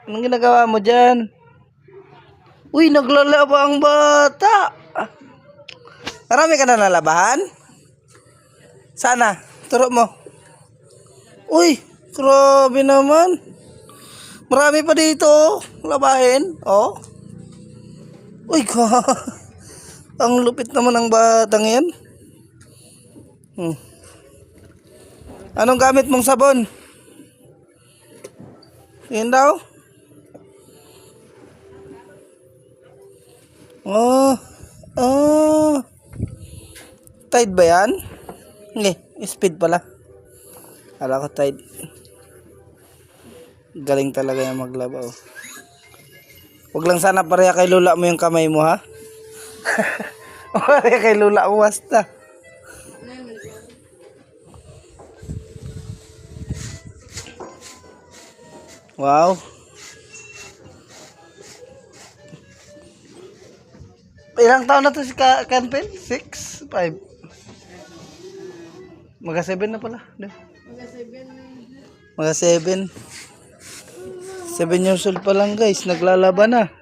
Anong ginagawa mo dyan? Uy, naglalaba ang bata. Marami ka na nalabahan? Sana, turo mo. Uy, grabe naman. Marami pa dito, oh. Labahin, oh. Uy, ang lupit naman ng batang yan. Anong gamit mong sabon? Yan daw. Oh. Tide ba yan? Hindi, speed pala. Kala ko tide. Galing talaga yung maglaba, oh. Huwag lang sana pareha kay lula mo yung kamay mo, ha? Pareha kay lula mo, basta. Wow. Ilang taon na to si Canpel? 6? 5? Mga 7 na pala. Mga 7. 7 years old pa lang, guys. Naglalaban na.